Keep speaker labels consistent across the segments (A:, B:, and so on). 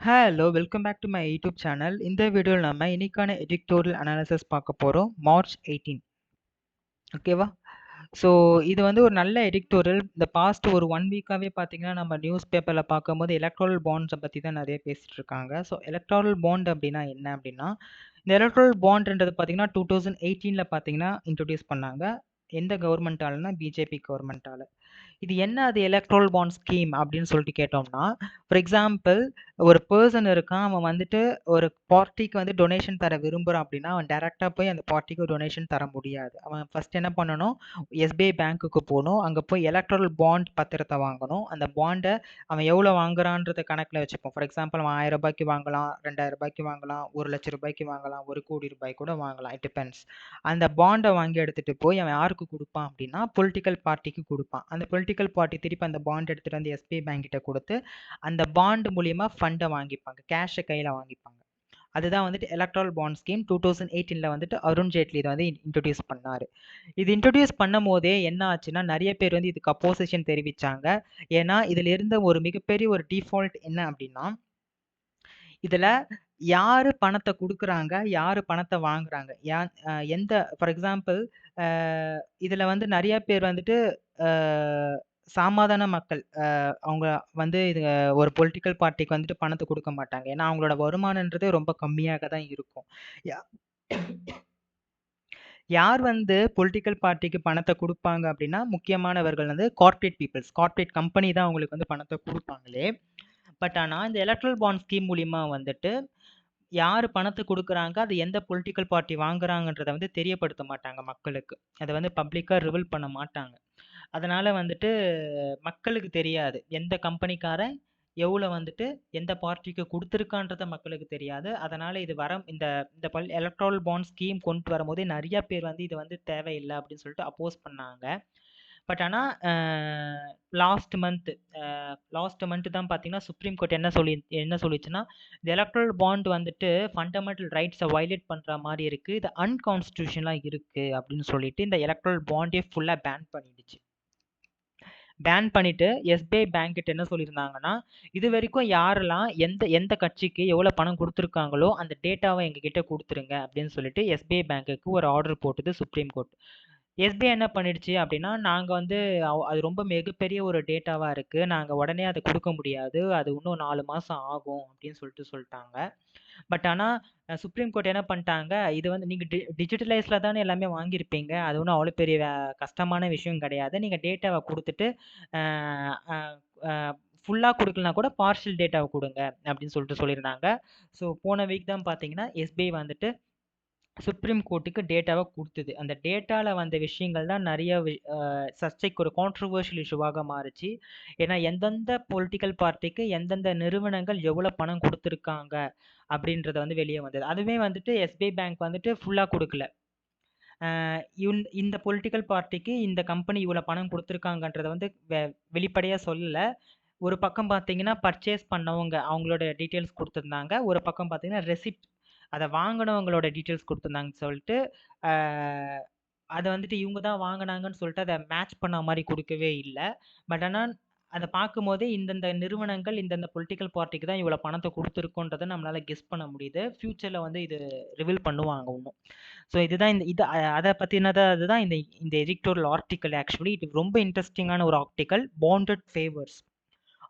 A: Hello welcome back to my YouTube channel. இந்த வீடியோவில் நம்ம இன்னைக்கான எடிட்டோரியல் அனாலிசிஸ் பார்க்க போகிறோம். மார்ச் 18 ஓகேவா? ஸோ இது வந்து ஒரு நல்ல எடிட்டோரியல். இந்த பாஸ்ட் ஒரு 1 வீக்காகவே பார்த்தீங்கன்னா நம்ம நியூஸ் பேப்பரில் பார்க்கும்போது எலக்ட்ரல் பாண்ட்ஸை பற்றி தான் நிறைய பேசிட்டு இருக்காங்க. ஸோ எலக்ட்ரல் பாண்ட் அப்படின்னா என்ன அப்படின்னா, இந்த எலக்ட்ரல் பாண்ட்ன்றது பார்த்தீங்கன்னா 2018 பார்த்தீங்கன்னா இன்ட்ரடியூஸ் பண்ணாங்க. எந்த கவர்மெண்ட்டாலனா பிஜேபி கவர்மெண்ட்டால. இது என்ன அது எலக்ட்ரல் பாண்ட் ஸ்கீம் அப்படின்னு சொல்லிட்டு கேட்டோம்னா, ஃபார் எக்ஸாம்பிள் ஒரு பர்சன் இருக்கான். அவன் வந்துட்டு ஒரு பார்ட்டிக்கு வந்து டொனேஷன் தர விரும்புறான் அப்படின்னா, அவன் டைரக்ட்டா போய் அந்த பார்ட்டிக்கு டொனேஷன் தர முடியாது. அவன் ஃபர்ஸ்ட் என்ன பண்ணணும், எஸ்பிஐ பேங்க்குக்கு போணும். அங்க போய் எலக்ட்ரல் பாண்ட் பத்திரத்த வாங்கணும். அந்த பாண்ட அவன் எவ்வளோ வாங்குறான்றத கணக்குல வச்சுப்போம். ஃபார் எக்ஸாம்பிள் அவன் ரூ. 1000 வாங்கலாம், ரூ. 2000 வாங்கலாம், ரூ. 1,00,000 வாங்கலாம், ரூ. 1,00,00,000 கூட வாங்கலாம். It depends. அந்த பாண்ட வாங்கி எடுத்துட்டு போய் அவன் யாருக்கு குடுப்பான் அப்படின்னா, பொலிட்டிக்கல் பார்ட்டிக்கு குடுப்பான். அந்த பொலிட்டிக்கல் பார்ட்டி திருப்பி அந்த பாண்ட் எடுத்துட்டு வந்து எஸ்பிஐ பேங்க் கிட்ட குடுத்து, அந்த பாண்ட் மூலியமா ஃபண்ட வாங்கிப்பாங்க. கேஷ கையில வாங்கிப்பாங்க. அதுதான் வந்துட்டு எலக்ட்ரல் பாண்ட் ஸ்கீம். 2018ல வந்துட்டு அருண் ஜேட்லி இத வந்து இன்ட்ரோடியூஸ் பண்ணாரு. இது இன்ட்ரோடியூஸ் பண்ணும்போதே என்ன ஆச்சுன்னா, நெறைய பேர் வந்து இதுக்கு அப்போசிஷன் தெரிவிச்சாங்க. ஏன்னா, இதுல இருந்த ஒரு மிகப்பெரிய ஒரு டிஃபால்ட் என்ன அப்படின்னா, இதுல யாரு பணத்த குடுக்குறாங்க, யாரு பணத்த வாங்குறாங்க, எந்த ஃபார் எக்ஸாம்பிள் அ இதுல வந்து நெறைய பேர் வந்துட்டு அ சாமாதான மக்கள் அவங்க வந்து இது ஒரு பொலிட்டிக்கல் பார்ட்டிக்கு வந்துட்டு பணத்த குடுக்க மாட்டாங்க. ஏன்னா, அவங்களோட வருமானம்ன்றதே ரொம்ப கம்மியாக தான் இருக்கும். யா யார் வந்து பொலிட்டிக்கல் பார்ட்டிக்கு பணத்த குடுப்பாங்க அப்படின்னா, முக்கியமானவர்கள் வந்து கார்ப்பரேட் பீப்பிள்ஸ். கார்ப்பரேட் கம்பெனி தான் அவங்களுக்கு வந்து பணத்த குடுப்பாங்களே. பட் ஆனா, இந்த எலக்ட்ரல் பாண்ட் ஸ்கீம் மூலியமா வந்துட்டு யாரு பணத்த குடுக்குறாங்க, அது எந்த பொலிட்டிக்கல் பார்ட்டி வாங்குறாங்கன்றத வந்து தெரியப்படுத்த மாட்டாங்க மக்களுக்கு. அத வந்து பப்ளிக்கா ரிவீல் பண்ண மாட்டாங்க. அதனால வந்துட்டு மக்களுக்கு தெரியாது. எந்த கம்பெனிக்காரன் எவ்வளோ வந்துட்டு எந்த பார்ட்டிக்கு குடுத்துருக்கான்றத மக்களுக்கு தெரியாது. அதனால இது இந்த இந்த எலக்ட்ரல் பாண்ட் ஸ்கீம் கொண்டு வரும்போதே நெறைய பேர் வந்து இது வந்து தேவையில்ல அப்படின்னு சொல்லிட்டு அப்போஸ் பண்ணாங்க. பட் ஆனா அ லாஸ்ட் மந்த் லாஸ்ட் மந்த் தான் பார்த்தீங்கன்னா, சுப்ரீம் கோர்ட் என்ன சொல்லிச்சுன்னா, இந்த எலக்ட்ரல் பாண்ட் வந்துட்டு ஃபண்டமெண்டல் ரைட்ஸ வயலேட் பண்ற மாரி இருக்கு. இது அன்கான்ஸ்டிடியூஷனலா இருக்கு அப்படின்னு சொல்லிட்டு இந்த எலக்ட்ரல் பாண்டே ஃபுல்லா பேன் பண்ணிடுச்சு. பேன் பண்ணிட்டு எஸ்பிஐ பேங்க் கிட்ட என்ன சொல்லியிருந்தாங்கன்னா, இதுவரைக்கும் யாரெல்லாம் எந்த எந்த கட்சிக்கு எவ்வளோ பணம் குடுத்துருக்காங்களோ, அந்த டேட்டாவ எங்ககிட்ட குடுத்துருங்க அப்படின்னு சொல்லிட்டு எஸ்பிஐ பேங்க்குக்கு ஒரு ஆர்டர் போட்டது சுப்ரீம் கோர்ட். எஸ்பிஐ என்ன பண்ணிடுச்சு அப்படின்னா, நாங்க வந்து அது ரொம்ப மிகப்பெரிய ஒரு டேட்டாவா இருக்கு. நாங்க உடனே அத குடுக்க முடியாது. அது இன்னும் 4 மாசம் ஆகும் அப்படின்னு சொல்லிட்டாங்க. பட் ஆனா சுப்ரீம் கோர்ட் என்ன பண்ணிட்டாங்க, இது வந்து நீங்க டிஜிட்டலைஸ்ல தானே எல்லாமே வாங்கியிருப்பீங்க. அது ஒண்ணும் அவ்வளோ பெரிய கஷ்டமான விஷயம் கிடையாது. நீங்க டேட்டாவ குடுத்துட்டு அ அ அ ஃபுல்லா குடுக்கலனா கூட பார்ஷியல் டேட்டாவ குடுங்க அப்படின்னு சொல்லியிருந்தாங்க. ஸோ போன வீக் தான் பார்த்தீங்கன்னா, எஸ்பிஐ வந்துட்டு சுப்ரீம் கோர்ட்டுக்கு டேட்டாவ குடுத்தது. அந்த டேட்டால வந்த விஷயங்கள் தான் நெறைய சர்ச்சைக்கு ஒரு கான்ட்ரோவர்ஷியல் இஷ்யூவாக மாறுச்சு. ஏன்னா எந்தெந்த பொலிட்டிக்கல் பார்ட்டிக்கு எந்தெந்த நிறுவனங்கள் எவ்வளோ பணம் குடுத்துருக்காங்க அப்படின்றது வந்து வெளிய வந்தது. அதுவே வந்துட்டு எஸ்பிஐ பேங்க் வந்துட்டு ஃபுல்லா குடுக்கல. அ இந்த பொலிட்டிக்கல் பார்ட்டிக்கு இந்த கம்பெனி இவ்வளோ பணம் குடுத்துருக்காங்கன்றத வந்து வெளிப்படையா சொல்லல. ஒரு பக்கம் பார்த்தீங்கன்னா, பர்ச்சேஸ் பண்ணவங்க அவங்களோட டீட்டெயில்ஸ் குடுத்திருந்தாங்க. ஒரு பக்கம் பார்த்தீங்கன்னா, ரெசிப்ட் அத வாங்குனவங்களோட டீட்டெயில்ஸ் குடுத்திருந்தாங்கன்னு சொல்லிட்டு, அ அத வந்துட்டு இவங்க தான் வாங்குனாங்கன்னு சொல்லிட்டு அத மேட்ச் பண்ண மாரி குடுக்கவே இல்ல. பட் ஆனா, அத பார்க்கும்போதே இந்தந்த நிறுவனங்கள், இந்தந்த பொலிட்டிக்கல் பார்ட்டிக்கு தான் இவ்வளோ பணத்த குடுத்துருக்கோன்றத நம்மளால கெஸ் பண்ண முடியுது. ஃபியூச்சர்ல வந்து இது ரிவீல் பண்ணுவாங்க இன்னும். ஸோ இதுதான் இந்த இது அத பத்தினது அதுதான் இந்த இந்த எடிட்டோரியல் ஆர்டிக்கிள் ஆக்சுவலி. இது ரொம்ப இன்ட்ரஸ்டிங்கான ஒரு ஆர்டிக்கிள். பாண்டட் ஃபேவர்ஸ்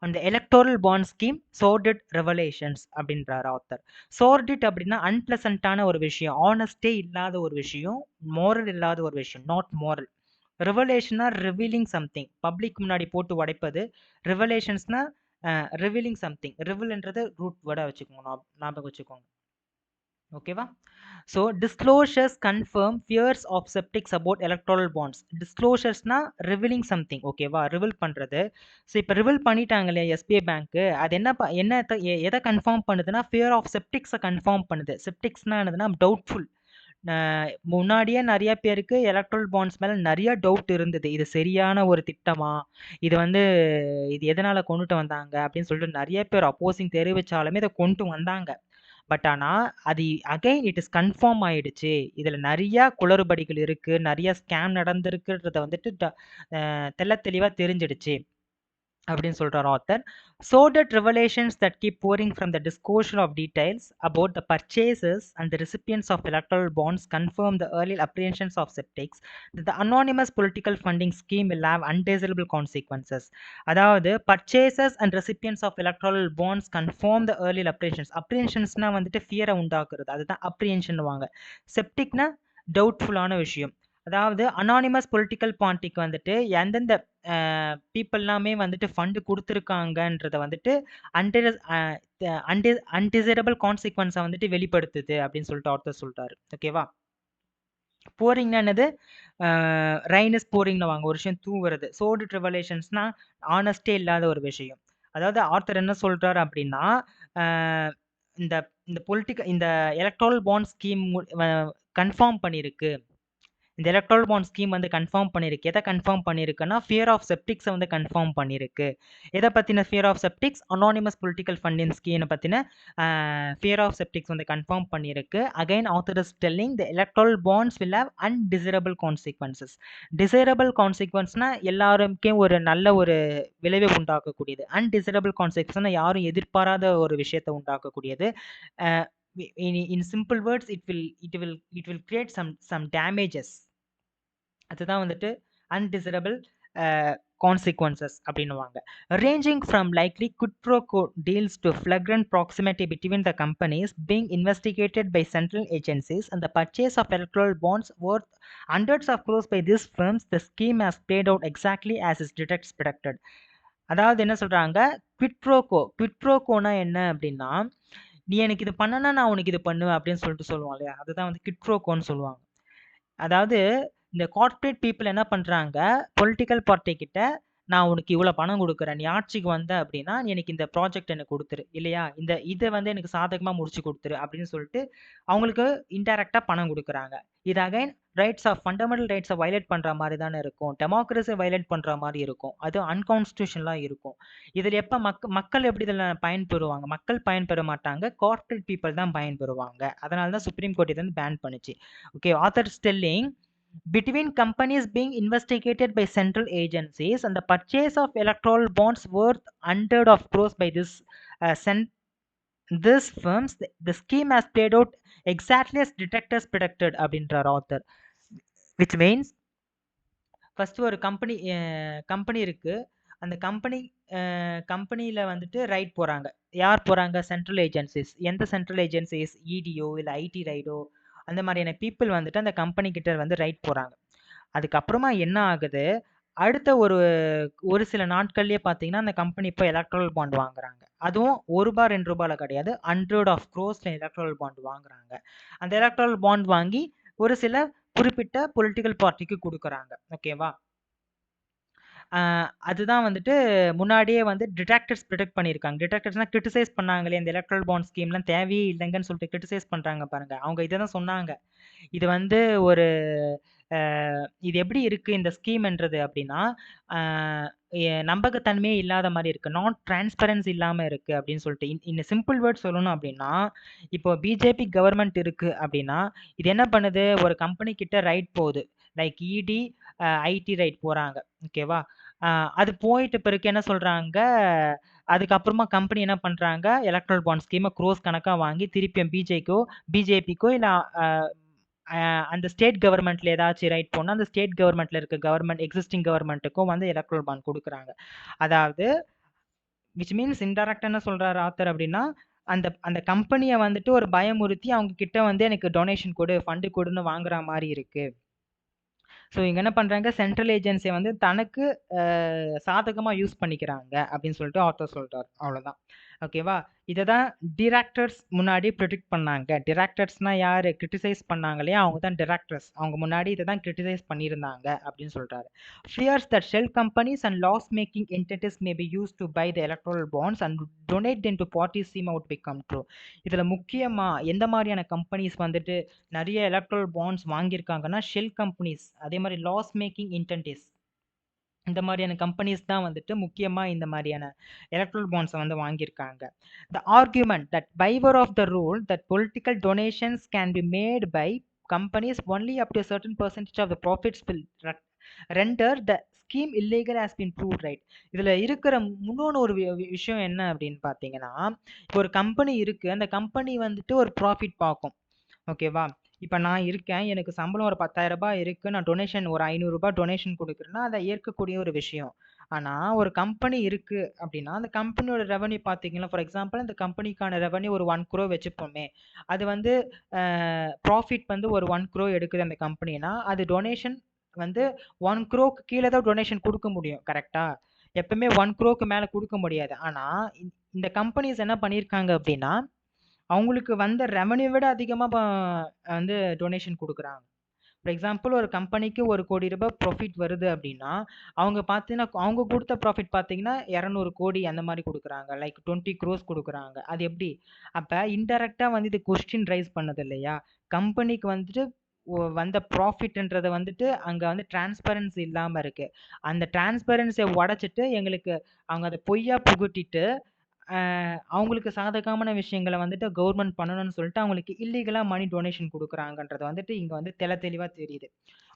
A: அந்த எலக்டோரல் பாண்ட் ஸ்கீம் சோர்டிட் ரெவலேஷன்ஸ் அப்படின்றார் ஆத்தர். சோர்டிட் அப்படின்னா அன்பிளசன்டான ஒரு விஷயம், ஆனஸ்டே இல்லாத ஒரு விஷயம், மோரல் இல்லாத ஒரு விஷயம், நாட் மோரல். ரெவலேஷனா ரிவீலிங் சம்திங், பப்ளிக் முன்னாடி போட்டு உடைப்பது. ரெவலேஷன்ஸ்னா ரிவீலிங் சம்திங். ரிவீல்ன்றது ரூட் வேர்டா வச்சுக்கோங்க, ஞாபகம் வச்சுக்கோங்க. ஓகேவா? So disclosures confirm fears of sceptics about electoral bonds. டிஸ்க்ளோஷர்ஸ்னா ரிவீலிங் சம்திங். ஓகேவா? ரிவீல் பண்றது. ஸோ இப்போ ரிவீல் பண்ணிட்டாங்க இல்லையா எஸ்பிஐ பேங்க்கு, அது எதை கன்ஃபார்ம் பண்ணுதுன்னா, ஃபியர் ஆஃப் செப்டிக்ஸை கன்ஃபார்ம் பண்ணுது. செப்டிக்ஸ்னா என்னதுன்னா டவுட்ஃபுல். முன்னாடியே நிறைய பேருக்கு எலக்ட்ரல் பாண்ட்ஸ் மேல நிறைய டவுட் இருந்தது. இது சரியான ஒரு திட்டமா, இது வந்து இது எதனால கொண்டுட்டு வந்தாங்க அப்படின்னு சொல்லிட்டு நிறைய பேர் அப்போசிங் தெரிவிச்சாலுமே இதை கொண்டு வந்தாங்க. பட் ஆனா அது அகைன் இட் இஸ் கன்ஃபார்ம் ஆயிடுச்சு. இதுல நிறைய குளறுபடிகள் இருக்கு, நிறைய ஸ்கேம் நடந்திருக்குன்றத வந்துட்டு தெள்ள தெளிவா தெரிஞ்சிடுச்சு. அப்படின்னு சொல்றார் author. Sordid revelations that keep pouring from the disclosure of details about the purchases and the recipients of electoral bonds confirm the early apprehensions of skeptics that the anonymous political funding scheme will have undesirable consequences. அதாவது purchases and recipients of electoral bonds confirm the early apprehensions. apprehensonsனா வந்துட்டு ஃபியரை உண்டாக்குறது, அதுதான் apprehension வாங்க. செப்டிக்னா டவுட்ஃபுல்லான விஷயம். அதாவது anonymous political பார்ட்டிக்கு வந்துட்டு எந்தெந்த பீப்புள் எல்லாமே வந்துட்டு ஃபண்டு கொடுத்துருக்காங்கன்றத வந்துட்டு அன்டிசைரபிள் கான்சிக்வன்ஸை வந்துட்டு வெளிப்படுத்துது அப்படின்னு சொல்லிட்டு ஆர்த்தர் சொல்றாரு. ஓகேவா? போரிங்னா என்னது? ரைன் இஸ் போரிங்னு வாங்க, ஒரு விஷயம் தூவுறது. சோர்டு ட்ரிவலேஷன்ஸ்னா ஆனஸ்டே இல்லாத ஒரு விஷயம். அதாவது ஆர்த்தர் என்ன சொல்றாரு அப்படின்னா, இந்த இந்த பொலிட்டிக்கல் இந்த எலக்ட்ரல் பாண்ட் ஸ்கீம் கன்ஃபார்ம் பண்ணியிருக்கு. இந்த எலக்ட்ரல் பாண்ட் ஸ்கீம் வந்து கன்ஃபார்ம் பண்ணியிருக்கு. எதை கன்ஃபார்ம் பண்ணியிருக்குன்னா ஃபியர் ஆஃப் செப்டிக்ஸை வந்து கன்ஃபார்ம் பண்ணியிருக்கு. எதை பற்றின fear of sceptics? Anonymous political funding ஸ்கீமை பற்றின ஃபியர் ஆஃப் செப்டிக்ஸ் வந்து கன்ஃபார்ம் பண்ணியிருக்கு. Again author is telling the electoral bonds will have undesirable consequences. Desirable கான்சிக்வன்ஸ்னா எல்லாருக்கே ஒரு நல்ல ஒரு விளைவை உண்டாக்கக்கூடியது. அன்டிசைரபிள் கான்சிக்வன்ஸ்னா யாரும் எதிர்பாராத ஒரு விஷயத்தை உண்டாக்கக்கூடியது. in simple words it will create some damages. அதுதான் வந்துட்டு undesirable consequences அப்படின்னுவாங்க. ranging from likely quid pro quo deals to flagrant proximity between the companies being investigated by central agencies and the purchase of electoral bonds worth hundreds of crores by these firms. The scheme has played out exactly as its detectives predicted. அதாவது என்ன சொல்றாங்க? Quit ப்ரோகோ. Quit ப்ரோகோனா என்ன அப்படின்னா, நீ எனக்கு இது பண்ணனா நான் உனக்கு இது பண்ணுவேன் அப்படின்னு சொல்லிட்டு சொல்லுவோம் இல்லையா? அதுதான் வந்து குவிட் ப்ரோகோன்னு சொல்லுவாங்க. அதாவது இந்த கார்ப்பரேட் பீப்புள் என்ன பண்றாங்க, பொலிட்டிக்கல் பார்ட்டி கிட்ட நான் உனக்கு இவ்வளோ பணம் கொடுக்குறேன், நீ ஆட்சிக்கு வந்த அப்படின்னா நீ எனக்கு இந்த ப்ராஜெக்ட் எனக்கு கொடுத்துரு, இல்லையா இதை வந்து எனக்கு சாதகமாக முடிச்சு கொடுத்துரு அப்படின்னு சொல்லிட்டு அவங்களுக்கு இன்டைரக்டாக பணம் கொடுக்குறாங்க. இது அகைன் ரைட்ஸ் ஆஃப் ஃபண்டமெண்டல் ரைட்ஸை வயலேட் பண்ணுற மாதிரி தானே இருக்கும், டெமோக்ரஸியை வயலேட் பண்ணுற மாதிரி இருக்கும், அது அன்கான்ஸ்டியூஷனலாக இருக்கும். இதில் எப்போ மக்கள் எப்படி இதில் பயன்பெறுவாங்க? மக்கள் பயன்பெற மாட்டாங்க, கார்ப்பரேட் பீப்புள் தான் பயன்பெறுவாங்க. அதனால தான் சுப்ரீம் கோர்ட் இதை வந்து பேன் பண்ணுச்சு. Okay, author telling between companies being investigated by central agencies and the purchase of electoral bonds worth hundred of crores by this firms, the scheme has played out exactly as detectives predicted அப்படின்றார் author. which means first ஒரு company இருக்கு. அந்த கம்பெனியில் வந்துட்டு right போகிறாங்க. யார் போகிறாங்க? Central agencies. எந்த சென்ட்ரல் ஏஜென்சிஸ்? இடியோ இல்லை ஐடி ரைடோ அந்த மாதிரியான பீப்புள் வந்துட்டு அந்த கம்பெனி கிட்ட வந்து ரைட் போகிறாங்க. அதுக்கப்புறமா என்ன ஆகுது? அடுத்த ஒரு சில நாட்கள்லேயே பார்த்தீங்கன்னா அந்த கம்பெனி இப்போ எலக்ட்ரல் பாண்ட் வாங்குறாங்க. அதுவும் ₹1 ₹2 கிடையாது, ஹண்ட்ரட் ஆஃப் க்ரோர்ஸ்ல எலக்ட்ரல் பாண்ட் வாங்குறாங்க. அந்த எலக்ட்ரல் பாண்ட் வாங்கி ஒரு சில குறிப்பிட்ட பொலிட்டிக்கல் பார்ட்டிக்கு கொடுக்குறாங்க. ஓகேவா? அதுதான் வந்துட்டு முன்னாடியே வந்து டிடெக்டர்ஸ் ப்ரிடிக்ட் பண்ணியிருக்காங்க. டிடெக்டர்ஸ்னா கிரிட்டிசைஸ் பண்ணாங்களே, இந்த எலக்ட்ரல் பாண்ட் ஸ்கீம்லாம் தேவையே இல்லைங்கன்னு சொல்லிட்டு கிரிட்டிசைஸ் பண்ணுறாங்க பாருங்க. அவங்க இதை தான் சொன்னாங்க. இது வந்து ஒரு இது எப்படி இருக்கு இந்த ஸ்கீம்ன்றது அப்படின்னா, நம்பகத்தன்மையே இல்லாத மாதிரி இருக்கு, நாட் டிரான்ஸ்பரன்சி இல்லாமல் இருக்கு அப்படின்னு சொல்லிட்டு. இந்த சிம்பிள் வேர்ட் சொல்லணும் அப்படின்னா, இப்போ பிஜேபி கவர்மெண்ட் இருக்கு அப்படின்னா இது என்ன பண்ணுது? ஒரு கம்பெனி கிட்ட ரைட் போகுது, லைக் இடி ஐடி ரைட் போறாங்க. ஓகேவா? அது போயிட்டு பிறகு என்ன சொல்றாங்க? அதுக்கப்புறமா கம்பெனி என்ன பண்றாங்க? எலக்ட்ரல் பாண்ட் ஸ்கீமை க்ரோஸ் கணக்கா வாங்கி திருப்பியும் பிஜேபிக்கோ இல்லை அந்த ஸ்டேட் கவர்மெண்ட்ல ஏதாச்சும் ரைட் போனால் அந்த ஸ்டேட் கவர்மெண்ட்ல இருக்க எக்ஸிஸ்டிங் கவர்மெண்ட்டுக்கும் வந்து எலக்ட்ரல் பாண்ட் கொடுக்குறாங்க. அதாவது விச் மீன்ஸ் இன்டெரக்டாக என்ன சொல்றாரு ஆத்தர் அப்படின்னா, அந்த அந்த கம்பெனியை வந்துட்டு ஒரு பயமுறுத்தி அவங்க கிட்ட வந்து எனக்கு டொனேஷன் கொடு, ஃபண்டு கொடுன்னு வாங்குற மாதிரி இருக்கு. ஸோ இங்கே என்ன பண்ணுறாங்க? சென்ட்ரல் ஏஜென்சியை வந்து தனக்கு சாதகமாக யூஸ் பண்ணிக்கிறாங்க அப்படின்னு சொல்லிட்டு ஆத்தர் சொல்கிறார். அவ்வளோதான். ஓகேவா? இதை தான் டிரெக்டர்ஸ் முன்னாடி ப்ரிடிக்ட் பண்ணாங்க. டிரெக்டர்ஸ்னால் யார்? கிரிட்டிசைஸ் பண்ணாங்க இல்லையா, அவங்க தான் டிரெக்டர்ஸ். அவங்க முன்னாடி இதை தான் கிரிட்டிசைஸ் பண்ணியிருந்தாங்க அப்படின்னு சொல்கிறாரு. Fears that shell companies and loss making entities may be used to buy the electoral bonds and donate them to parties seem out become true. இதில் முக்கியமாக எந்த மாதிரியான கம்பெனிஸ் வந்துட்டு நிறைய எலக்ட்ரல் பாண்ட்ஸ் வாங்கியிருக்காங்கன்னா, ஷெல் கம்பெனிஸ், அதே மாதிரி லாஸ் மேக்கிங் என்டிட்டிஸ், இந்த மாதிரியான கம்பெனிஸ் தான் வந்துட்டு முக்கியமாக இந்த மாதிரியான எலக்ட்ரல் பாண்ட்ஸை வந்து வாங்கியிருக்காங்க. The argument that favour of the rule that political donations can be made by companies only up to a certain percentage of the profits will render the scheme illegal has been proved, right? இதுல இருக்கிற முன்னோன்னு ஒரு விஷயம் என்ன அப்படின்னு பார்த்தீங்கன்னா, இப்போ ஒரு company இருக்கு, அந்த கம்பெனி வந்துட்டு ஒரு ப்ராஃபிட் பார்க்கும். ஓகேவா? இப்ப நான் இருக்கேன். எனக்கு சம்பளம் ஒரு ரூ. 10,000 இருக்கு. நான் டொனேஷன் ஒரு ரூ. 500 டொனேஷன் குடுக்குறேன்னா, அத ஏற்கக்கூடிய ஒரு விஷயம். ஆனா, ஒரு கம்பெனி இருக்கு அப்டின்னா, அந்த கம்பெனியோட ரெவென்யூ பார்த்தீங்கன்னா, ஃபார் எக்ஸாம்பிள் அந்த கம்பெனிக்கான ரெவென்யூ ஒரு 1 crore வச்சுப்போமே. அது வந்து ப்ராஃபிட் வந்து ஒரு 1 crore எடுக்குது அந்த கம்பெனினா, அது டொனேஷன் வந்து 1 crore கீழ தான் டொனேஷன் குடுக்க முடியும். கரெக்ட்டா? எப்பவுமே 1 crore மேல குடுக்க முடியாது. ஆனா, இந்த கம்பெனிஸ் என்ன பண்ணியிருக்காங்க அப்டின்னா, அவங்களுக்கு வந்த ரெவென்யூ விட அதிகமா வந்து டொனேஷன் குடுக்குறாங்க. ஃபார் எக்ஸாம்பிள் ஒரு கம்பெனிக்கு ரூ. 1,00,00,000 ப்ராஃபிட் வருது அப்படின்னா, அவங்க பார்த்தீங்கன்னா, அவங்க குடுத்த ப்ராஃபிட் பார்த்தீங்கன்னா, 200 கோடி அந்த மாரி குடுக்குறாங்க. லைக் 20 க்ரோர்ஸ் குடுக்குறாங்க. அது எப்படி? அப்ப இன்டைரக்ட்டா வந்து இது கொஸ்டின் ரைஸ் பண்ணுது இல்லையா? கம்பெனிக்கு வந்துட்டு வந்த ப்ராஃபிட்ன்றத வந்துட்டு அங்க வந்து டிரான்ஸ்பரன்சி இல்லாம இருக்கு. அந்த டிரான்ஸ்பரன்சிய உடைச்சிட்டு எங்களுக்கு அவங்க அத பொய்யா புகுத்திட்டு அ அவங்களுக்கு சாதகமான விஷயங்கள வந்துட்டு கவர்மெண்ட் பண்ணணும்னு சொல்லிட்டு, அவங்களுக்கு இல்லீகலா மனி டொனேஷன் குடுக்குறாங்கன்றது வந்துட்டு இங்க வந்து தெளிவா தெரியுது.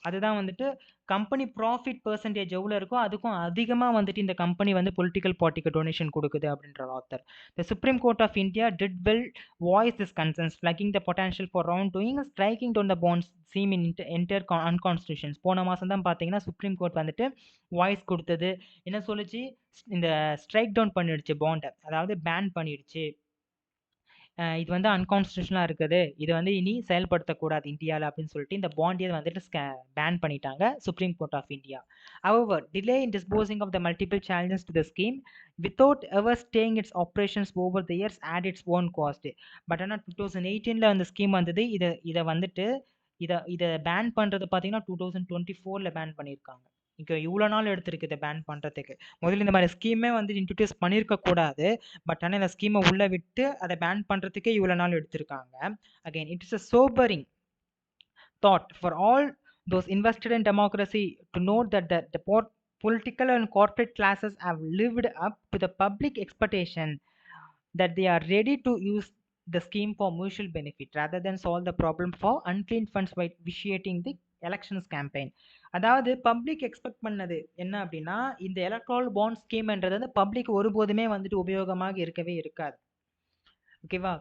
A: அதுதான் வந்துட்டு கம்பெனி ப்ராஃபிட் பெர்சன்டேஜ் எவ்வளோ இருக்கோ, அதுக்கும் அதிகமா வந்துட்டு இந்த கம்பெனி வந்து பொலிட்டிக்கல் பார்ட்டிக்கு டொனேஷன் குடுக்குது அப்படின்றார் author. The Supreme Court of India did well voice this concerns, flagging the potential for wrongdoing, striking down the bonds seem in enter unconstitutional. போன மாசம் தான் பார்த்தீங்கன்னா, சுப்ரீம் கோர்ட் வந்துட்டு வாய்ஸ் குடுத்தது. என்ன சொல்லுச்சு? இந்த ஸ்ட்ரைக் டவுன் பண்ணிடுச்சு பாண்ட. அதாவது பேன் பண்ணிடுச்சு. இது வந்து அன்கான்ஸ்டிடியூஷனலா இருக்குது. இத வந்து இனி செயல்படுத்தக்கூடாது இந்தியால அப்படின்னு சொல்லிட்டு இந்த பாண்டே வந்துட்டு பேன் பண்ணிட்டாங்க Supreme Court of India. However, delay in disposing of the multiple challenges to the scheme without ever staying its operations over the years at its own cost. But ஆனா 2018ல அந்த ஸ்கீம் வந்தது. இத வந்துட்டு இத பேன் பண்றது பார்த்தீங்கன்னா 2024ல pan பண்ணியிருக்காங்க. இவ்ளோ நாள் எடுத்திருக்கு இத பேன் பண்றதுக்கு. முதல்ல இந்த மாரி ஸ்கீமே வந்து இன்ட்ரோடியூஸ் பண்ணியிருக்க கூடாது. பட் ஆனா இந்த ஸ்கீம உள்ள விட்டு அத பேன் பண்றதுக்கே இவ்வளோ நாள் எடுத்திருக்காங்க. Again it is a sobering thought for all those invested in democracy to note that the political and corporate classes have lived up to the public expectation that they are ready to use the scheme for mutual benefit rather than solve the problem for unclean funds by vitiating the elections campaign. அதாவது public expect பண்ணது என்ன அப்படின்னா, இந்த electoral bond ஸ்கீம்ன்றது வந்து public ஒருபோதுமே வந்துட்டு உபயோகமாக இருக்கவே இருக்காது. ஓகேவா?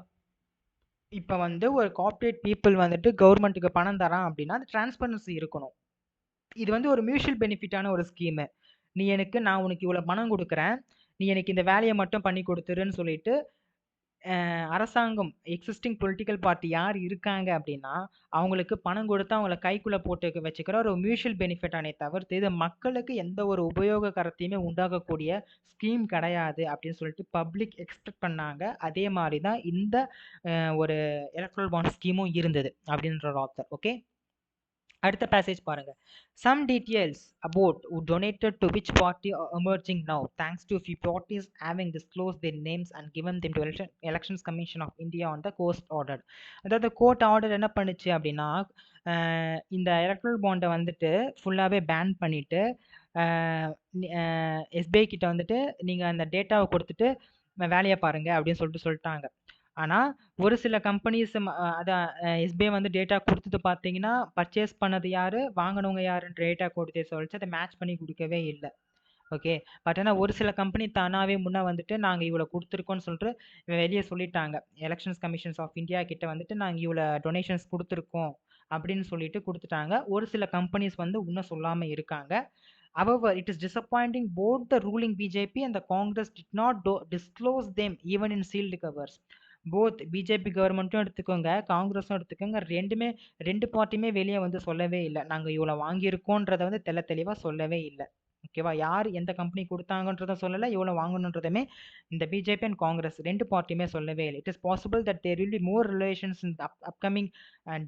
A: இப்ப வந்து ஒரு கார்ப்பரேட் பீப்பிள் வந்துட்டு கவர்மெண்ட்டுக்கு பணம் தரான் அப்படின்னா, அது டிரான்ஸ்பரன்சி இருக்கணும். இது வந்து ஒரு மியூச்சுவல் பெனிஃபிட்டான ஒரு ஸ்கீமு. நான் உனக்கு இவ்வளோ பணம் குடுக்குறேன். நீ எனக்கு இந்த வேலைய மட்டும் பண்ணி குடுத்துருன்னு சொல்லிட்டு, அரசாங்கம் எக்ஸிஸ்டிங் பொலிட்டிக்கல் பார்ட்டி யார் இருக்காங்க அப்படின்னா, அவங்களுக்கு பணம் குடுத்து அவங்கள கைக்குள்ள போட்டு வச்சுக்கிற ஒரு மியூச்சுவல் பெனிஃபிட்டானே தவிர்த்து, இது மக்களுக்கு எந்த ஒரு உபயோககரத்தையுமே உண்டாக்கக்கூடிய ஸ்கீம் கிடையாது அப்படின்னு சொல்லிட்டு பப்ளிக் எக்ஸ்பெக்ட் பண்ணாங்க. அதே மாரி தான் இந்த ஒரு எலக்ட்ரல் பாண்ட் ஸ்கீமும் இருந்தது அப்படின்ற ஆத்தர். ஓகே. அடுத்த பேசேஜ் பாருங்க. Some details about who donated to which party are emerging now, thanks to a few parties having disclosed their names and given them to Elections Commission of India on the court order. அதாவது court order என்ன பண்ணுச்சு அப்படின்னா, இந்த electoral பாண்டை வந்துட்டு ஃபுல்லாகவே pan பண்ணிட்டு SBI கிட்ட வந்துட்டு நீங்கள் அந்த டேட்டாவை கொடுத்துட்டு வேலையை பாருங்க அப்படின்னு சொல்லிட்டாங்க. ஆனா, ஒரு சில கம்பெனிஸ் அதான் எஸ்பிஐ வந்து டேட்டா குடுத்தது பார்த்தீங்கன்னா, பர்ச்சேஸ் பண்ணது யாரு? வாங்குனவங்க யாருன்ற டேட்டா கொடுத்தே சொல்லிச்சு. அத மேட்ச் பண்ணி குடுக்கவே இல்ல. ஓகே. பட் ஆனா ஒரு சில கம்பெனி தானாவே முன்ன வந்துட்டு, நாங்க இவ்வளோ குடுத்துருக்கோம்னு சொல்லிட்டு வெளிய சொல்லிட்டாங்க. எலக்ஷன்ஸ் கமிஷன்ஸ் ஆஃப் இந்தியா கிட்ட வந்துட்டு, நாங்க இவ்வளோ டொனேஷன்ஸ் குடுத்துருக்கோம் அப்படின்னு சொல்லிட்டு குடுத்துட்டாங்க. ஒரு சில கம்பெனிஸ் வந்து இன்னும் சொல்லாம இருக்காங்க. However, it is disappointing both the ruling BJP and the Congress did not disclose them even in sealed covers. Both BJP கவர்மெண்ட்டும் எடுத்துக்கோங்க, காங்கிரஸும் எடுத்துக்கோங்க. 2 பார்ட்டியுமே வெளிய வந்து சொல்லவே இல்ல. நாங்க இவ்வளோ வாங்கியிருக்கோன்றத வந்து தெளிவா சொல்லவே இல்ல. ஓகேவா? யார் எந்த கம்பெனி குடுத்தாங்கன்றத சொல்லல. எவ்வளோ வாங்கணுன்றதுமே இந்த பிஜேபி அண்ட் காங்கிரஸ் 2 பார்ட்டியுமே சொல்லவே இல்ல. It is possible that there will be more relations in the upcoming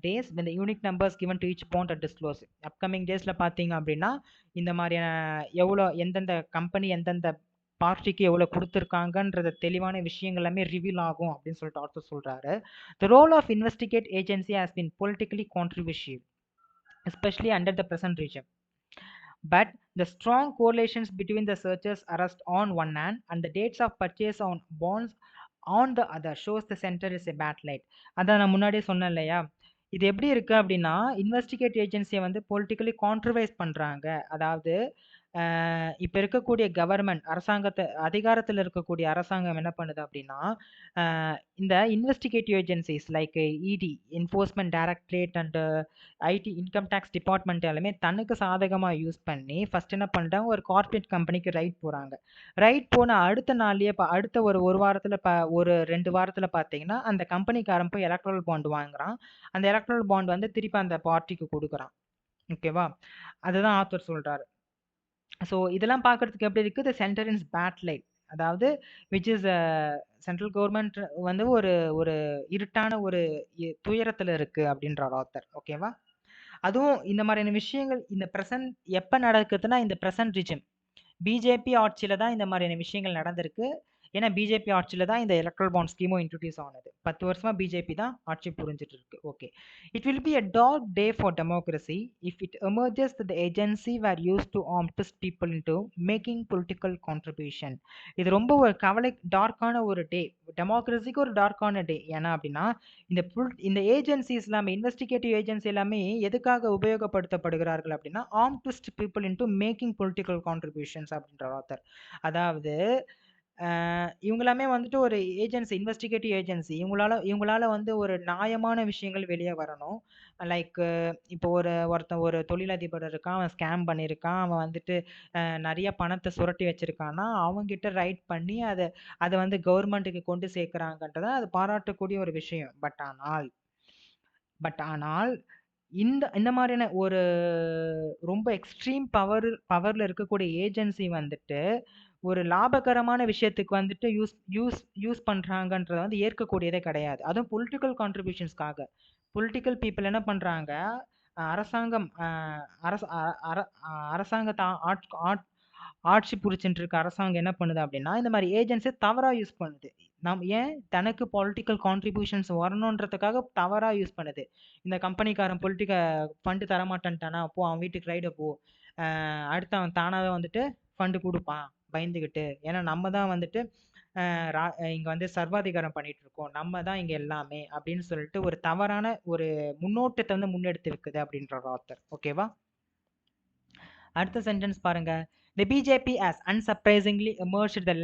A: days when the unique numbers given to each bond are disclosed. Upcoming டேஸ்ல பார்த்தீங்க அப்படின்னா, இந்த மாதிரியான எந்தெந்த கம்பெனி எந்தெந்த பார்ட்டிக்கு எவ்வளோ குடுத்துருக்காங்கன்றத தெளிவான விஷயங்கள் எல்லாமே ரிவீல் ஆகும் அப்படின்னு சொல்லிட்டு ஆர்த்தர் சொல்றாரு. The role of investigate agency has been politically controversial, especially under the present regime. But the strong correlations between the searchers arrest on one hand and the dates of purchase on bonds on the other shows the center is a bad light. அதான் நான் முன்னாடியே சொன்னேன் இல்லையா? இது எப்படி இருக்கு அப்படின்னா, investigate ஏஜென்சியை வந்து பொலிட்டிக்கலி கான்ட்ரவைஸ் பண்றாங்க. அதாவது இப்ப இருக்கக்கூடிய கவர்மெண்ட் அரசாங்கத்தை அதிகாரத்துல இருக்கக்கூடிய அரசாங்கம் என்ன பண்ணுது அப்படின்னா, இந்த investigative agencies like ED, enforcement directorate and IT income tax department எல்லாமே தனக்கு சாதகமா யூஸ் பண்ணி ஃபர்ஸ்ட் என்ன பண்ணிட்டாங்க, ஒரு கார்ப்பரேட் கம்பெனிக்கு ரைட் போறாங்க. ரைட் போன அடுத்த நாள்லயே அடுத்த ஒரு வாரத்துல ஒரு 2 வாரத்துல பார்த்தீங்கன்னா அந்த கம்பெனிக்காரன் போய் எலக்ட்ரல் பாண்ட் வாங்குறான். அந்த எலக்ட்ரல் பாண்ட் வந்து திருப்பி அந்த பார்ட்டிக்கு கொடுக்குறான். ஓகேவா? அதுதான் ஆத்தர் சொல்றாரு. ஸோ இதெல்லாம் பார்க்கறதுக்கு எப்படி இருக்கு? The centre in bad light. அதாவது விச் இஸ் சென்ட்ரல் கவர்மெண்ட் வந்து ஒரு ஒரு இருட்டான ஒரு துயரத்துல இருக்கு அப்படின்றார் ஆத்தர். ஓகேவா? அதுவும் இந்த மாதிரியான விஷயங்கள் இந்த பிரசன்ட் எப்ப நடக்குதுன்னா இந்த பிரசன்ட் ரிஜிம் பிஜேபி ஆட்சியில தான் இந்த மாதிரியான விஷயங்கள் நடந்திருக்கு. ஏன்னா பிஜேபி ஆட்சியில தான் இந்த எலக்ட்ரல் பாண்ட் ஸ்கீமும் இன்ட்ரடியூஸ் ஆனது. 10 வருஷமா பிஜேபி தான் ஆட்சி புரிஞ்சிட்டு இருக்கு. Okay, it will be a dark day for democracy if it emerges that the agency were used to arm twist people into making political contribution. இது ரொம்ப ஒரு கவலை டார்க்கான ஒரு டே, டெமோக்ரஸிக்கு ஒரு டார்க்கான டே. ஏன்னா அப்படின்னா இந்த ஏஜென்சிஸ் எல்லாமே இன்வெஸ்டிகேட்டிவ் ஏஜென்சி எல்லாமே எதுக்காக உபயோகப்படுத்தப்படுகிறார்கள் அப்படின்னா arm twist people into making political contributions அப்படின்ற ஆத்தர். அதாவது இவங்களாமே வந்துட்டு ஒரு ஏஜென்சி, இன்வெஸ்டிகேட்டிவ் ஏஜென்சி. இவங்களால வந்து ஒரு நியாயமான விஷயங்கள் வெளியே வரணும். லைக் இப்போ ஒருத்தன் ஒரு தொழிலதிபர் இருக்கான், அவன் ஸ்கேம் பண்ணியிருக்கான், அவன் வந்துட்டு நிறைய பணத்தை சுரட்டி வச்சிருக்கான்னா அவங்ககிட்ட ரைட் பண்ணி அதை வந்து கவர்மெண்ட்டுக்கு கொண்டு சேர்க்குறாங்கன்றத அது பாராட்டக்கூடிய ஒரு விஷயம். பட் ஆனால் இந்த இந்த மாதிரியான ஒரு ரொம்ப எக்ஸ்ட்ரீம் பவர்ல இருக்கக்கூடிய ஏஜென்சி வந்துட்டு ஒரு லாபகரமான விஷயத்துக்கு வந்துட்டு யூஸ் யூஸ் யூஸ் பண்றாங்கன்றத வந்து ஏற்கக்கூடியதே கிடையாது. அதுவும் பொலிட்டிக்கல் கான்ட்ரிபியூஷன்ஸ்க்காக பொலிட்டிக்கல் பீப்புள் என்ன பண்றாங்க, அரசாங்கம் அரசாங்கத்தை ஆட்சி புரிச்சுட்டு இருக்க அரசாங்கம் என்ன பண்ணுது அப்படின்னா இந்த மாதிரி ஏஜென்சி தவறா யூஸ் பண்ணுது. ஏன் தனக்கு பொலிட்டிக்கல் கான்ட்ரிபியூஷன்ஸ் வரணுன்றதுக்காக தவறா யூஸ் பண்ணுது. இந்த கம்பெனிக்காரன் ஃபண்டு தரமாட்டேன்ட்டானா, அப்போ அவன் வீட்டுக்கு ரைடு போ, அடுத்து அவன் தானாவே வந்துட்டு ஃபண்டு கொடுப்பான் பயந்துகிட்டு. ஏன்னா நம்ம தான் வந்துட்டு இங்க வந்து சர்வாதிகாரம் பண்ணிட்டு இருக்கோம், நம்ம தான் இங்க எல்லாமே அப்படின்னு சொல்லிட்டு ஒரு தவறான ஒரு முன்னோட்டத்தை வந்து முன்னெடுத்து வைக்குது அப்படின்ற ஆத்தர். ஓகேவா? அடுத்த சென்டென்ஸ் பாருங்க. The BJP has unsurprisingly emerged the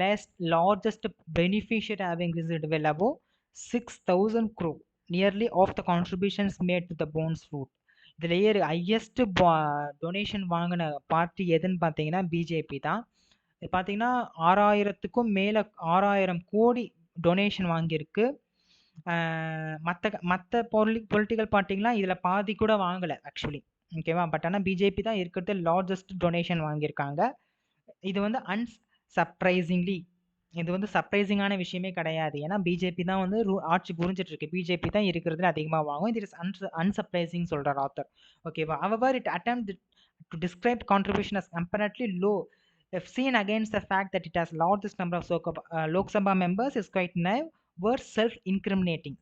A: largest beneficiary, having received well above 6,000 crore, nearly of the contributions made to the bonds route. இதுலயே ஹையஸ்ட் டொனேஷன் வாங்கின பார்ட்டி எதுன்னு பார்த்தீங்கன்னா பிஜேபி தான். பார்த்தீங்கன்னா 6,000க்கும் மேல 6,000 கோடி டொனேஷன் வாங்கியிருக்கு. மற்ற பொலிட்டிக்கல் பார்ட்டிங்கெலாம் இதில் பாதி கூட வாங்கலை ஆக்சுவலி. ஓகேவா? பட் ஆனால் பிஜேபி தான் இருக்கிறது லார்ஜஸ்ட் டொனேஷன் வாங்கியிருக்காங்க. இது வந்து அன்சர்ப்ரைசிங்லி, இது வந்து சர்ப்ரைசிங்கான விஷயமே கிடையாது. ஏன்னா பிஜேபி தான் வந்து ஆட்சி புரிஞ்சிட்டு இருக்கு, பிஜேபி தான் இருக்கிறதுல அதிகமாக வாங்கும். இது இஸ் அன்சர்ப்ரைசிங் சொல்கிறார் ஆத்தர். ஓகேவா? However it attempt to describe contribution as comparatively low if seen against the fact that it has largest number of Lok Sabha members is quite naive, were self-incriminating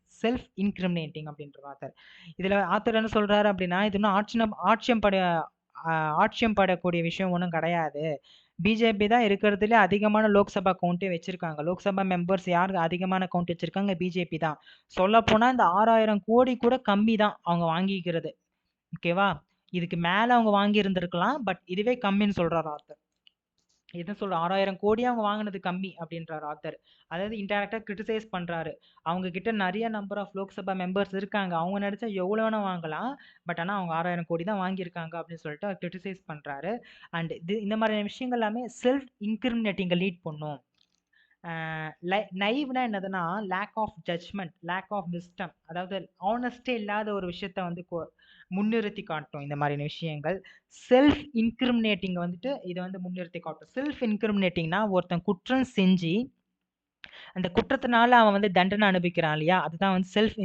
A: அப்படின்ற author. இதுல author என்ன சொல்றாரு அப்படின்னா, இது இன்னும் ஆட்சியம் படக்கூடிய விஷயம் ஒன்றும் கிடையாது. பிஜேபி தான் இருக்கிறதுல அதிகமான லோக்சபா கவுண்டே வச்சிருக்காங்க. லோக்சபா மெம்பர்ஸ் யார் அதிகமான கவுண்ட் வச்சிருக்காங்க? பிஜேபி தான். சொல்ல போனா இந்த 6,000 கோடி கூட கம்மி தான் அவங்க வாங்கிக்கிறது. ஓகேவா? இதுக்கு மேல அவங்க வாங்கி இருந்திருக்கலாம், பட் இதுவே கம்மின்னு சொல்றாரு ஆத்தர். என்ன சொல்ற 6,000 கோடி அவங்க வாங்கினது கம்மி அப்படின்றார் ஆத்தர். அதாவது இன்டைரக்டா கிரிட்டிசைஸ் பண்றாரு. அவங்க கிட்ட நிறைய நம்பர் ஆஃப் லோக்சபா மெம்பர்ஸ் இருக்காங்க, அவங்க நினைச்சா எவ்வளவு வேணா வாங்கலாம், பட் ஆனா அவங்க 6,000 கோடி தான் வாங்கியிருக்காங்க அப்படின்னு சொல்லிட்டு அவர் கிரிட்டிசைஸ் பண்றாரு. அண்ட் இந்த மாதிரியான விஷயங்கள் எல்லாமே செல்ஃப் இன்கிரிமினேட்டிங்க லீட் பண்ணும். நைவ்னா என்னதுன்னா lack of judgment, lack of wisdom, அதாவது ஆனஸ்டே இல்லாத ஒரு விஷயத்த வந்து முன்னிறுத்தி காட்டும் இந்த மாதிரியான விஷயங்கள். செல்ஃப் இன்கிரிமினேட்டிங் வந்துட்டு இதை வந்து முன்னிறுத்தி காட்டும். செல்ஃப் இன்கிரிமினேட்டிங்னா ஒருத்தன் குற்றம் செஞ்சு அந்த குற்றத்தினால அவன் வந்து தண்டனை அனுபவிக்கிறான் இல்லையா, அதுதான் வந்து செல்ஃப்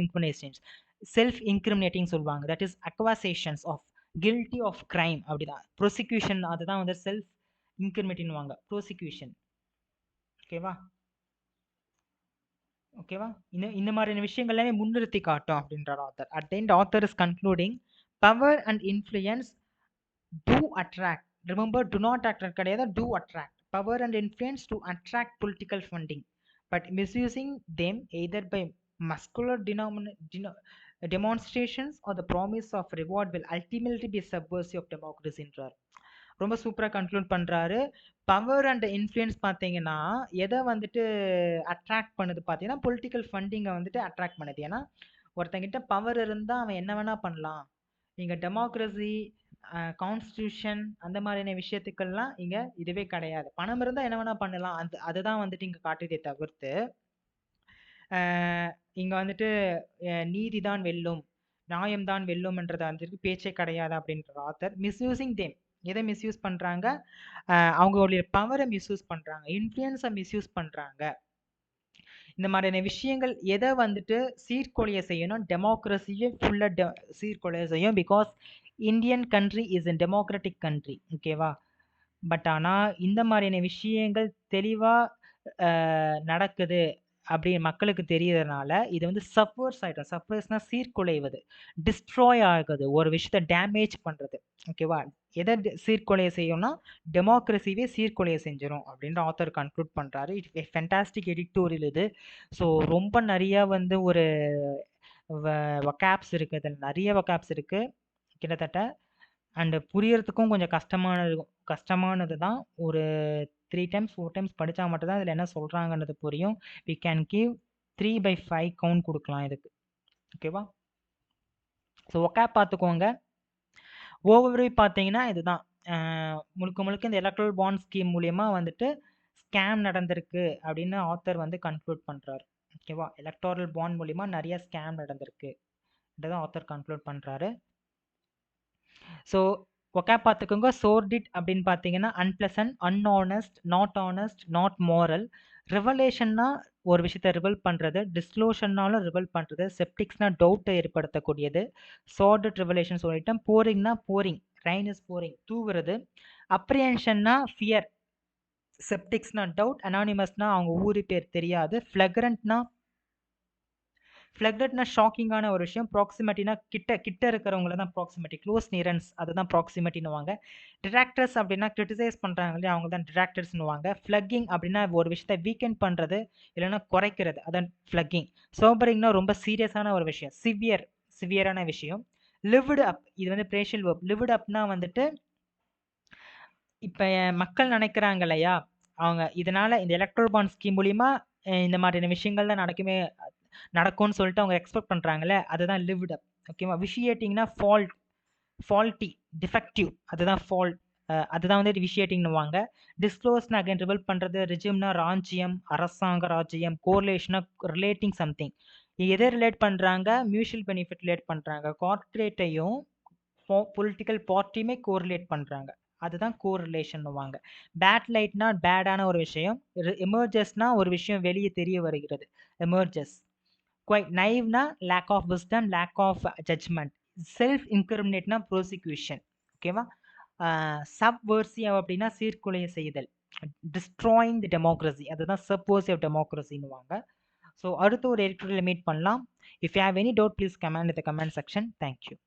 A: இன்கிரிமினேட்டிங் சொல்லுவாங்க. That is accusations of guilty of crime. அப்படிதான் ப்ரோசிக்யூஷன், அதுதான் வந்து செல்ஃப் இன்கிரிமினேட்டிங் வாங்க, ப்ரோசிக்யூஷன். ஓகேவா? ஓகேவா? இந்த மாதிரியான விஷயங்கள் எல்லாமே முன்னிறுத்தி காட்டும் அப்படின்றார் author. At the end author is concluding, power and influence do attract. Remember, do not attract கிடையாது, do attract. Power and influence to attract political funding, but misusing them either by muscular demonstrations or the promise of reward will ultimately be subversive of democracy என்றார். ரொம்ப சூப்பரா conclude பண்றாரு. Power and influence பார்த்தீங்கன்னா, எத வந்துட்டு attract பண்ணுது பார்த்தீங்கன்னா, political ஃபண்டிங்க வந்துட்டு அட்ராக்ட் பண்ணுது. ஏன்னா, ஒருத்தங்கிட்ட பவர் இருந்தா அவன் என்ன வேணா பண்ணலாம். இங்க டெமோக்ரஸி, கான்ஸ்டிடியூஷன் அந்த மாதிரியான விஷயத்துக்கெல்லாம் இங்க இதுவே கிடையாது. பணம் இருந்தா என்ன வேணா பண்ணலாம். அதுதான் வந்துட்டு இங்க காட்டுதே தவிர்த்து, இங்க வந்துட்டு நீதி தான் வெல்லும், நியாயம் தான் வெல்லும்ன்றத வந்துட்டு பேச்சே கிடையாது அப்படின்ற ஆத்தர் மிஸ்யூசிங் தேம். எதை மிஸ்யூஸ் பண்றாங்க? அவங்களுடைய பவரை மிஸ்யூஸ் பண்றாங்க, இன்ஃப்ளூயன்ஸை மிஸ்யூஸ் பண்றாங்க. இந்த மாதிரியான விஷயங்கள் எதை வந்துட்டு சீர்குலைய செய்யணும்? டெமோக்ரஸியை ஃபுல்லாக சீர்குலைய செய்யும். Because Indian country is in democratic country. ஓகேவா? பட் ஆனால் இந்த மாதிரியான விஷயங்கள் தெளிவாக நடக்குது அப்படி மக்களுக்கு தெரியறதுனால இது வந்து சப்வர்ஸ் ஆகிடும். சப்வர்ஸ்னால் சீர்குலைவது, டிஸ்ட்ராய் ஆகுது, ஒரு விஷயத்தை டேமேஜ் பண்ணுறது. ஓகேவா? எதை சீர்குலைய செய்யும்னா டெமோக்ரஸியே சீர்குலைய செஞ்சிடும் அப்படின்ற ஆத்தர் கன்க்ளூட் பண்ணுறாரு. இட்ஸ் ஃபென்டாஸ்டிக் எடிட்டோரியல் இது. ஸோ ரொம்ப நிறையா வந்து ஒரு வொக்காப்ஸ் இருக்குது, இதில் நிறைய வொக்காப்ஸ் இருக்குது கிட்டத்தட்ட. அண்டு புரியறதுக்கும் கொஞ்சம் கஷ்டமானது தான். ஒரு 3 டைம்ஸ் 4 டைம்ஸ் படித்தா மட்டும் தான் இதில் என்ன சொல்கிறாங்கன்றது புரியும். வி கேன் கிவ் 3/5 கவுண்ட் கொடுக்கலாம் இதுக்கு. ஓகேவா? ஸோ ஒக்காப் பார்த்துக்கோங்க. ஓவர்வியூ பார்த்தீங்கன்னா இதுதான். முழுக்க முழுக்க இந்த எலக்ட்ரல் பாண்ட் ஸ்கீம் மூலியமா வந்துட்டு ஸ்கேம் நடந்திருக்கு அப்படின்னு ஆத்தர் வந்து கன்க்ளூட் பண்ணுறாரு. ஓகேவா? எலக்ட்ரல் பாண்ட் மூலியமா நிறைய ஸ்கேம் நடந்திருக்கு தான் ஆத்தர் கன்க்ளூட் பண்ணுறாரு. ஸோ ஒக்காப் பார்த்துக்கோங்க. சோர்டிட் அப்படின்னு பார்த்தீங்கன்னா unpleasant, unhonest, not honest, not moral. ரிவலேஷன்னா ஒரு விஷயத்தை ரிவல் பண்ணுறது, டிஸ்க்ளோஷன்னாலும் ரிவல் பண்ணுறது, செப்டிக்ஸ்னா டவுட்டை ஏற்படுத்தக்கூடியது. சார்டிட் ரிவலேஷன் சொல்லிட்டேன். போரிங்னா போரிங், ரெயின் இஸ் போரிங், தூவுறது. அப்ரியன்ஷன்னா ஃபியர், செப்டிக்ஸ்னா டவுட், அனானிமஸ்னா அவங்க ஊரு பேர் தெரியாது. ஃப்ளக்ரண்ட்னா ஃப்ளக்ரட்னா ஷாக்கிங்கான ஒரு விஷயம். ப்ராக்சிமிட்டினா கிட்ட கிட்ட இருக்கிறவங்கள தான் ப்ராக்சிமிட்டி, க்ளோஸ் நியரன்ஸ் அதுதான் ப்ராக்சிமிட்டின்னுவாங்க. டிராக்டர்ஸ் அப்படின்னா கிரிட்டிசைஸ் பண்ணுறாங்க இல்லையா, அவங்க தான் டிராக்டர்ஸ்னுவாங்க. ஃப்ளக்கிங் அப்படின்னா ஒரு விஷயத்தை வீக்கெண்ட் பண்ணுறது இல்லைன்னா குறைக்கிறது, அதான் ஃப்ளக்கிங். சோபரிங்னா ரொம்ப சீரியஸான ஒரு விஷயம், சிவியரான விஷயம். லிவ்டு அப், இது வந்து பிரேஷியல் வெர்ப். லிவ்டு அப்னா வந்துட்டு இப்போ மக்கள் நினைக்கிறாங்க இல்லையா, அவங்க இதனால இந்த எலக்ட்ரல் பாண்ட் ஸ்கீம் மூலிமா இந்த மாதிரியான விஷயங்கள் தான் நடக்கும்னு சொல்லிட்டு அவங்க எக்ஸ்பெக்ட் பண்ணுறாங்களே, அதுதான் லிவ்ட் அப். ஓகேவா? விஷியேட்டிங்னா ஃபால்ட், ஃபால்ட்டி, டிஃபெக்டிவ், அதுதான் ஃபால்ட். அதுதான் வந்து விஷியேட்டிங்னுவாங்க. டிஸ்க்ளோஸ்னா அகைன் ரிவல் பண்ணுறது. ரிஜிம்னா ராஜ்யம், அரசாங்க ராஜ்யம். கோரிலேஷனா ரிலேட்டிங் சம்திங், எதை ரிலேட் பண்ணுறாங்க? மியூச்சுவல் பெனிஃபிட் ரிலேட் பண்ணுறாங்க. கார்ப்பரேட்டையும் பொலிட்டிக்கல் பார்ட்டியுமே கோரிலேட் பண்ணுறாங்க, அதுதான் கோரிலேஷன்னுவாங்க. பேட் லைட்னா பேடான ஒரு விஷயம். எமர்ஜஸ்னா ஒரு விஷயம் வெளியே தெரிய வருகிறது, எமர்ஜஸ். குவைட் நைவ்னா lack of wisdom, lack of judgement. Self இன்கிரிமினேட்னா ப்ரோசிக்யூஷன். ஓகேவா? சப்வர்சிவ் அப்படின்னா சீர்குலைய செய்தல், டிஸ்ட்ராயிங் தி டெமோக்ரஸி, அதுதான் சப்வர்சிவ் டெமோக்ரஸின்னுவாங்க. ஸோ அடுத்த ஒரு எடிட்டோரியல் மீட் பண்ணலாம். If you have any doubt please comment in the comment section. Thank you.